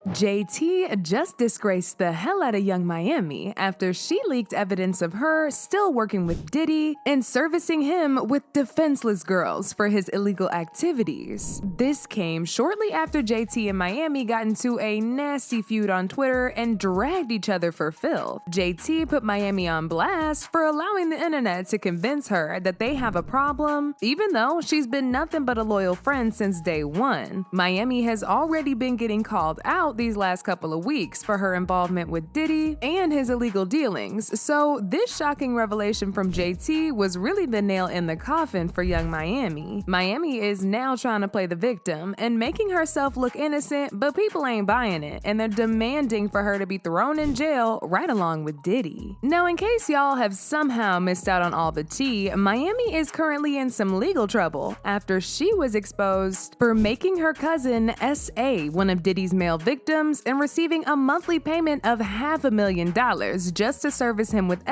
JT just disgraced the hell out of Young Miami after she leaked evidence of her still working with Diddy and servicing him with defenseless girls for his illegal activities. This came shortly after JT and Miami got into a nasty feud on Twitter and dragged each other for filth. JT put Miami on blast for allowing the internet to convince her that they have a problem, even though she's been nothing but a loyal friend since day one. Miami has already been getting called out these last couple of weeks for her involvement with Diddy and his illegal dealings, so this shocking revelation from JT was really the nail in the coffin for Young Miami. Miami is now trying to play the victim and making herself look innocent, but people ain't buying it, and they're demanding for her to be thrown in jail right along with Diddy. Now, in case y'all have somehow missed out on all the tea, Miami is currently in some legal trouble after she was exposed for making her cousin S.A. one of Diddy's male victims and receiving a monthly payment of $500,000 just to service him with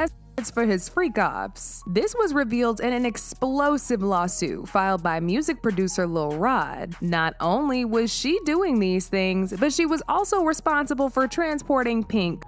for his freak-offs. This was revealed in an explosive lawsuit filed by music producer Lil Rod. Not only was she doing these things, but she was also responsible for transporting Pink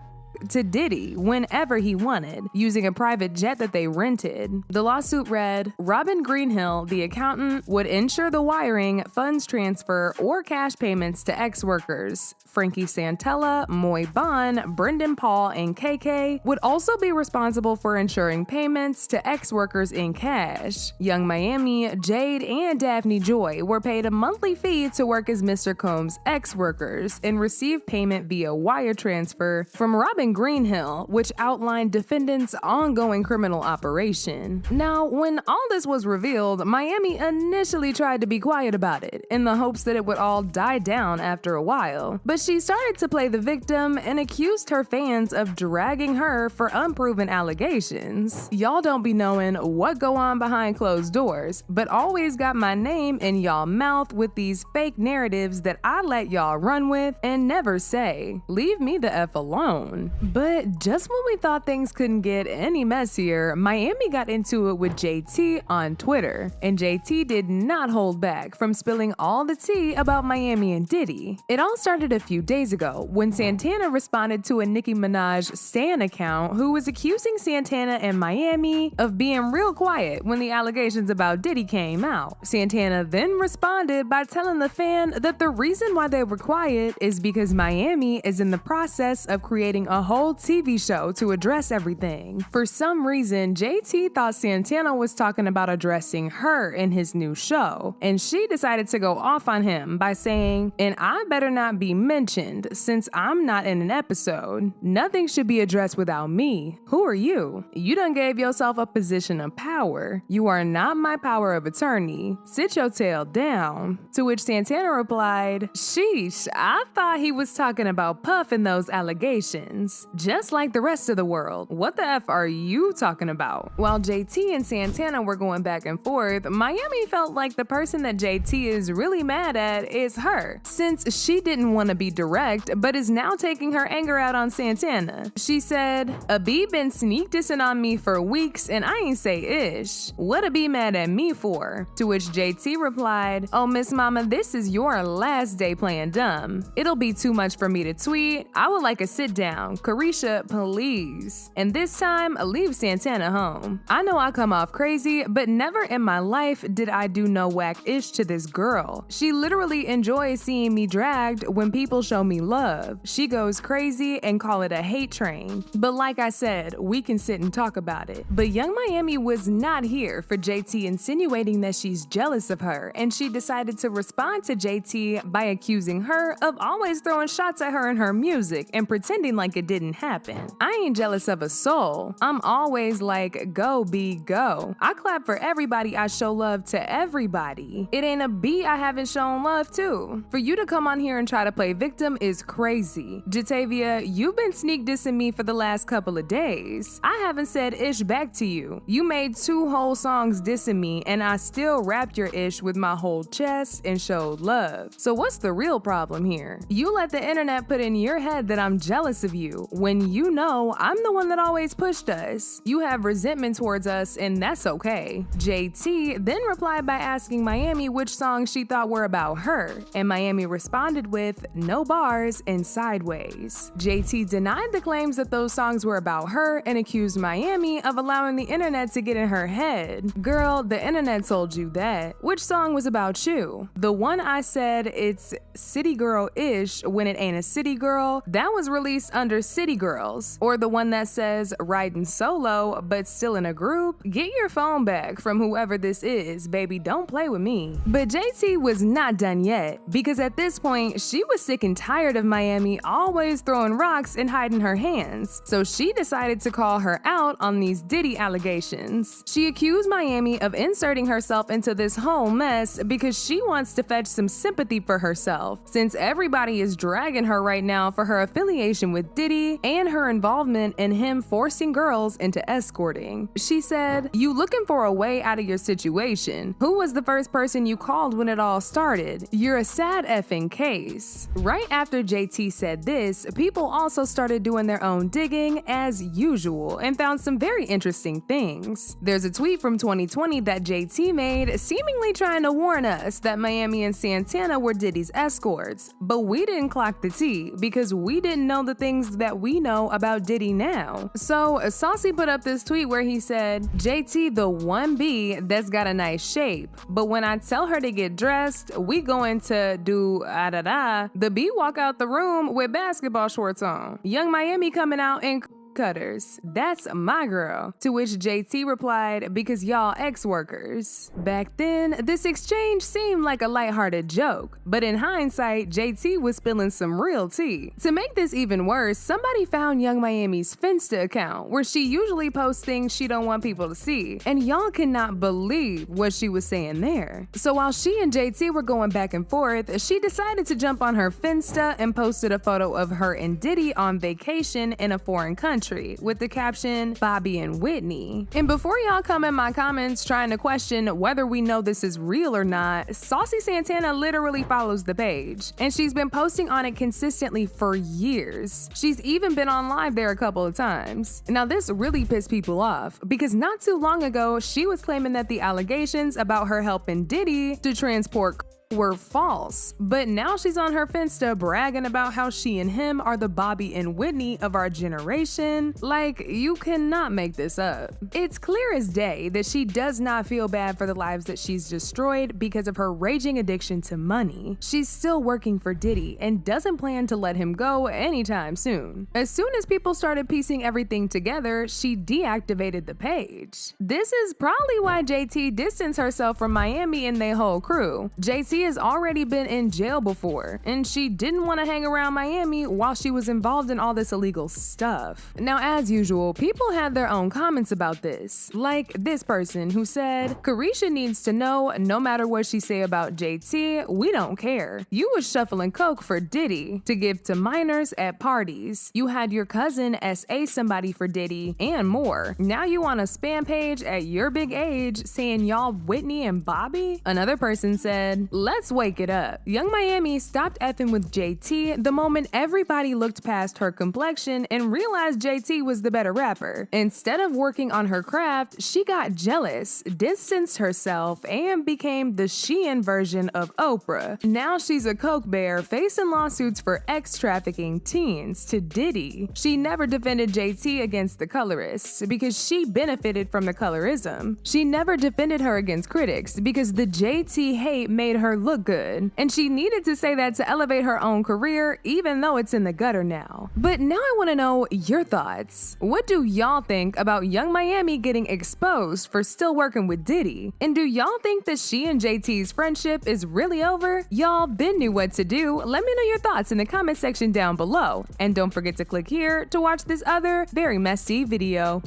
to Diddy whenever he wanted, using a private jet that they rented. The lawsuit read, Robin Greenhill, the accountant, would ensure the wiring, funds transfer, or cash payments to ex-workers. Frankie Santella, Moy Bond, Brendan Paul, and KK would also be responsible for ensuring payments to ex-workers in cash. Young Miami, Jade, and Daphne Joy were paid a monthly fee to work as Mr. Combs' ex-workers and receive payment via wire transfer from Robin Greenhill, which outlined defendants' ongoing criminal operation. Now, when all this was revealed, Miami initially tried to be quiet about it, in the hopes that it would all die down after a while. But she started to play the victim and accused her fans of dragging her for unproven allegations. Y'all don't be knowing what go on behind closed doors, but always got my name in y'all mouth with these fake narratives that I let y'all run with and never say. Leave me the F alone. But just when we thought things couldn't get any messier, Miami got into it with JT on Twitter, and JT did not hold back from spilling all the tea about Miami and Diddy. It all started a few days ago when Santana responded to a Nicki Minaj stan account who was accusing Santana and Miami of being real quiet when the allegations about Diddy came out. Santana then responded by telling the fan that the reason why they were quiet is because Miami is in the process of creating a whole TV show to address everything. For some reason, JT thought Santana was talking about addressing her in his new show, and she decided to go off on him by saying, "And I better not be mentioned since I'm not in an episode. Nothing should be addressed without me. Who are you? You done gave yourself a position of power. You are not my power of attorney. Sit your tail down." To which Santana replied, "Sheesh, I thought he was talking about Puff and those allegations. Just like the rest of the world. What the F are you talking about?" While JT and Santana were going back and forth, Miami felt like the person that JT is really mad at is her, since she didn't want to be direct, but is now taking her anger out on Santana. She said, "A B been sneak dissing on me for weeks and I ain't say ish. What a be mad at me for?" To which JT replied, "Oh, Miss Mama, this is your last day playing dumb. It'll be too much for me to tweet. I would like a sit down. Carisha, please." And this time, leave Santana home. I know I come off crazy, but never in my life did I do no whack-ish to this girl. She literally enjoys seeing me dragged when people show me love. She goes crazy and call it a hate train. But like I said, we can sit and talk about it. But Young Miami was not here for JT insinuating that she's jealous of her, and she decided to respond to JT by accusing her of always throwing shots at her in her music and pretending like it didn't happen. I ain't jealous of a soul. I'm always like, go B, go. I clap for everybody. I show love to everybody. It ain't a B I haven't shown love to. For you to come on here and try to play victim is crazy. Jatavia, you've been sneak dissing me for the last couple of days. I haven't said ish back to you. You made 2 whole songs dissing me and I still rapped your ish with my whole chest and showed love. So what's the real problem here? You let the internet put in your head that I'm jealous of you, you when you know I'm the one that always pushed us? You have resentment towards us, and that's okay. JT then replied by asking Miami which songs she thought were about her, and Miami responded with "No Bars" and "Sideways." JT denied the claims that those songs were about her and accused Miami of allowing the internet to get in her head. Girl, the internet told you that. Which song was about you? The one I said it's City Girl-ish when it ain't a city girl, that was released under City Girls. Or the one that says riding solo but still in a group? Get your phone back from whoever this is, baby, don't play with me. But JT was not done yet, because at this point, she was sick and tired of Miami always throwing rocks and hiding her hands. So she decided to call her out on these Diddy allegations. She accused Miami of inserting herself into this whole mess because she wants to fetch some sympathy for herself, since everybody is dragging her right now for her affiliation with Diddy and her involvement in him forcing girls into escorting. She said, "You looking for a way out of your situation? Who was the first person you called when it all started? You're a sad effing case." Right after JT said this, people also started doing their own digging as usual and found some very interesting things. There's a tweet from 2020 that JT made seemingly trying to warn us that Miami and Santana were Diddy's escorts, but we didn't clock the tea because we didn't know the things that we know about Diddy now. So Saucy put up this tweet where he said, "JT the 1B that's got a nice shape, but when I tell her to get dressed, we going to do the B walk out the room with basketball shorts on. Young Miami coming out in cutters. That's my girl." To which JT replied, "Because y'all ex-workers." Back then, this exchange seemed like a lighthearted joke, but in hindsight, JT was spilling some real tea. To make this even worse, somebody found Young Miami's Finsta account, where she usually posts things she don't want people to see, and y'all cannot believe what she was saying there. So while she and JT were going back and forth, she decided to jump on her Finsta and posted a photo of her and Diddy on vacation in a foreign country with the caption, "Bobby and Whitney." And before y'all come in my comments trying to question whether we know this is real or not, Saucy Santana literally follows the page, and she's been posting on it consistently for years. She's even been on live there a couple of times. Now this really pissed people off, because not too long ago, she was claiming that the allegations about her helping Diddy to transport were false, but now she's on her Finsta bragging about how she and him are the Bobby and Whitney of our generation. Like, you cannot make this up. It's clear as day that she does not feel bad for the lives that she's destroyed because of her raging addiction to money. She's still working for Diddy and doesn't plan to let him go anytime soon. As soon as people started piecing everything together, she deactivated the page. This is probably why JT distanced herself from Miami and their whole crew. JT has already been in jail before, and she didn't want to hang around Miami while she was involved in all this illegal stuff. Now, as usual, people had their own comments about this, like this person who said, "Carisha needs to know, no matter what she say about JT, we don't care. You was shuffling coke for Diddy to give to minors at parties. You had your cousin SA somebody for Diddy and more. Now you on a spam page at your big age saying y'all Whitney and Bobby?" Another person said, "Let's wake it up. Young Miami stopped effing with JT the moment everybody looked past her complexion and realized JT was the better rapper. Instead of working on her craft, she got jealous, distanced herself, and became the Shein version of Oprah. Now she's a coke bear facing lawsuits for ex-trafficking teens to Diddy. She never defended JT against the colorists because she benefited from the colorism. She never defended her against critics because the JT hate made her look good, and she needed to say that to elevate her own career, even though it's in the gutter now." But now I want to know your thoughts. What do y'all think about Young Miami getting exposed for still working with Diddy? And do y'all think that she and JT's friendship is really over? Y'all been knew what to do. Let me know your thoughts in the comment section down below, and don't forget to click here to watch this other very messy video.